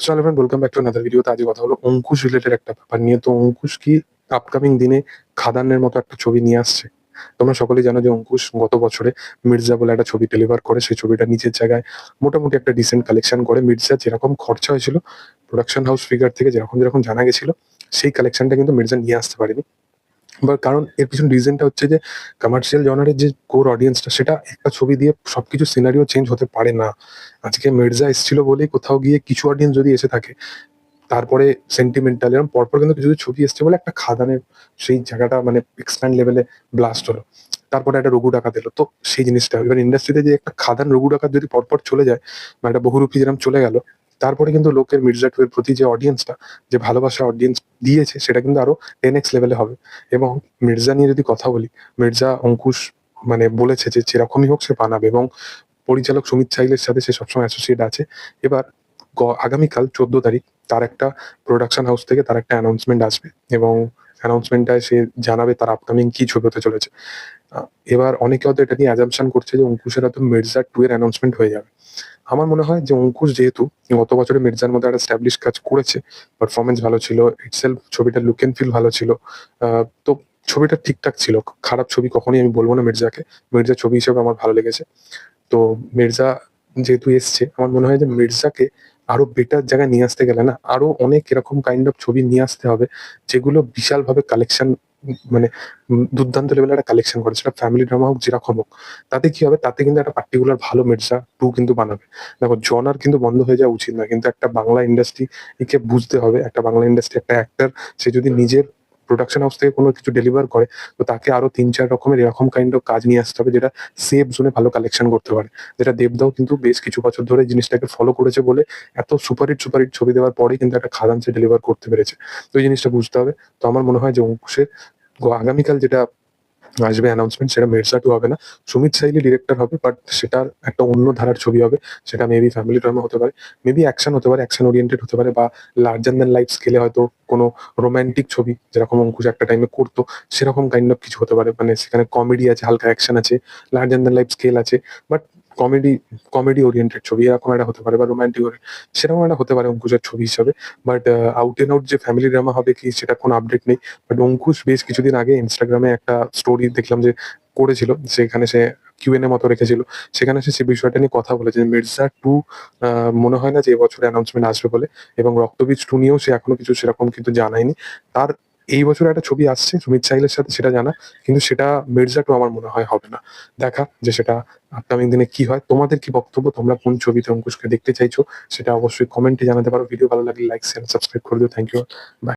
চলো friend, welcome back to another ভিডিওতে। আজকে কথা হলো অঙ্কুশ রিলেটেড একটা ব্যাপার নিয়ে। তো অঙ্কুশ কি আপকামিং দিনে খাদানের মতো একটা ছবি নিয়ে আসছে? তোমরা সকলেই জানো যে অঙ্কুশ গত বছরে মির্জা বলে একটা ছবি ডেলিভার করে। সেই ছবিটা নিচের জায়গায় মোটামুটি একটা ডিসেন্ট কালেকশন করে। মির্জা যেরকম খরচা হয়েছিল প্রোডাকশন হাউস ফিগার থেকে যেরকম যেরকম জানা গেছিল, সেই কালেকশনটা কিন্তু মির্জা নিয়ে আসতে পারেনি। বা কারণ এর পিছনে রিজনটা হচ্ছে যে কমার্শিয়াল জনারের যে কোর অডিয়েন্সটা, সেটা একটা ছবি দিয়ে সবকিছু সিনারিও চেঞ্জ হতে পারে না। আজকে মির্জা এসেছিল বলেই কোথাও গিয়ে কিছু অডিয়েন্স যদি এসে থাকে, তারপরে সেন্টিমেন্টাল এরকম পরপর কিন্তু কিছু কিছু ছবি এসছে বলে একটা খাদানের সেই জায়গাটা মানে এক্সপ্যান্ড লেভেলে ব্লাস্ট হলো। তারপরে একটা রঘু ডাকাত এলো। তো সেই জিনিসটা এবার ইন্ডাস্ট্রিতে যে একটা খাদান রঘু ডাকাত যদি পরপর চলে যায় বা একটা বহুরূপী যেরকম চলে গেল, তারপরে কিন্তু লোকের মির্জা টু এর প্রতি যে অডিয়েন্সটা, যে ভালোবাসা অডিয়েন্স দিয়েছে, সেটা কিন্তু আরো 10x লেভেলে হবে। এবং মির্জা নিয়ে যদি কথা বলি, মির্জা অঙ্কুশ মানে বলেছে যে যেরকমই হোক সে বানাবে, এবং পরিচালক সুমিত চাইলের সাথে সে সবসময় অ্যাসোসিয়েট আছে। এবার আগামীকাল 14 তারিখ তার একটা প্রোডাকশন হাউস থেকে তার একটা অ্যানাউন্সমেন্ট আসবে, এবং অ্যানাউন্সমেন্টটায় সে জানাবে তার আপকামিং কি ছবি হতে চলেছে। এবার অনেকে হয়তো এটা নিয়ে অ্যাজাম্পশন করছে যে অঙ্কুশের হয়তো মির্জা টু এর অ্যানাউন্সমেন্ট হয়ে যাবে। আমার মনে হয় যে অঙ্কুশ যেহেতু গত বছরে মির্জার মধ্যে একটা স্ট্যাবলিশ কাজ করেছে, পারফরমেন্স ভালো ছিল, ইটসেলফ ছবিটার লুক এন্ড ফিল ভালো ছিল, তো ছবিটা ঠিকঠাক ছিল। খারাপ ছবি কখনোই আমি বলবো না মির্জাকে। মির্জা ছবি হিসেবে আমার ভালো লেগেছে। তো মির্জা যেহেতু এসছে, আমার মনে হয় যে মির্জাকে আরো বেটার জায়গায় নিয়ে আসতে গেলে না, আরো অনেক এরকম কাইন্ড অফ ছবি নিয়ে আসতে হবে যেগুলো বিশালভাবে কালেকশন, মানে দুর্দান্ত লেভেলের একটা কালেকশন করে, সেটা ফ্যামিলি ড্রামা হোক যেরকম হোক। তাতে কি হবে, তাতে কিন্তু একটা পার্টিকুলার ভালো মির্জা টু কিন্তু বানাবে। দেখো, জনার কিন্তু বন্ধ হয়ে যাওয়া উচিত না, কিন্তু একটা বাংলা ইন্ডাস্ট্রি কে বুঝতে হবে, একটা বাংলা ইন্ডাস্ট্রি একটা অ্যাক্টর সে যদি নিজের প্রোডাকশন হাউস থেকে কোনো কিছু ডেলিভার করে, তো তাকে আরো 3-4 রকমের এরকম কাইন্ড অফ কাজ নিয়ে আসতে হবে যেটা সেফ জোনে ভালো কালেকশন করতে পারে। যেটা দেবদাও কিন্তু বেশ কিছু বছর ধরে জিনিসটাকে ফলো করেছে বলে এত সুপারহিট সুপারহিট ছবি দেওয়ার পরে কিন্তু একটা খাদান সে ডেলিভার করতে পেরেছে। তো এই জিনিসটা বুঝতে হবে। তো আমার মনে হয় যে অঙ্কুশের আগামীকাল যেটা আসবে অ্যানাউন্সমেন্ট, সেটা মির্জা টু হবে না, সুমিত সাইলি ডিরেক্টর হবে, বাট সেটার একটা অন্য ধারার ছবি হবে। সেটা মেবি ফ্যামিলি ড্রামা হতে পারে, মেবি অ্যাকশন হতে পারে, অ্যাকশন ওরিয়েন্টেড হতে পারে, বা লার্জার দ্যান লাইফ স্কেলে হয়তো কোনো রোমান্টিক ছবি যেরকম অঙ্কুশ একটা টাইমে করতো, সেরকম কাইন্ড অফ কিছু হতে পারে। মানে সেখানে কমেডি আছে, হালকা অ্যাকশন আছে, লার্জার দ্যান লাইফ স্কেল আছে, বাট কমেডি কমেডি ওরিয়েন্টেড ছবি এরকম একটা হতে পারে, বা রোমান্টিক সেরকম একটা হতে পারে অঙ্কুশের ছবি হিসাবে। বাট আউট এন্ড আউট যে ফ্যামিলি ড্রামা হবে কি, সেটা কোনো আপডেট নেই। বাট অঙ্কুশ বেশ কিছুদিন আগে ইনস্টাগ্রামে একটা স্টোরি দেখলাম যে করেছিল, সেখানে সে কিউএনএ মতো রেখেছিল। সেখানে সে সে বিষয়টা নিয়ে কথা বলেছে যে মির্জা টু মনে হয় না যে এবছরে অ্যানাউন্সমেন্ট আসবে বলে, এবং রক্তবীজ টু নিয়েও সে এখনো কিছু সেরকম কিন্তু জানায়নি। তার এই বছর একটা ছবি আসছে সুমিত সাহিলের সাথে, সেটা জানা, কিন্তু সেটা মির্জা টু আমার মনে হয় হবে না। দেখা যে সেটা আপকামিং দিনে কি হয়। তোমাদের কি বক্তব্য? তোমরা কোন ছবিতে অঙ্কুশকে দেখতে চাইছো সেটা অবশ্যই কমেন্টে জানাতে পারো। ভিডিও ভালো লাগলে লাইক শেয়ার সাবস্ক্রাইব করে দিও। Thank you. বাই।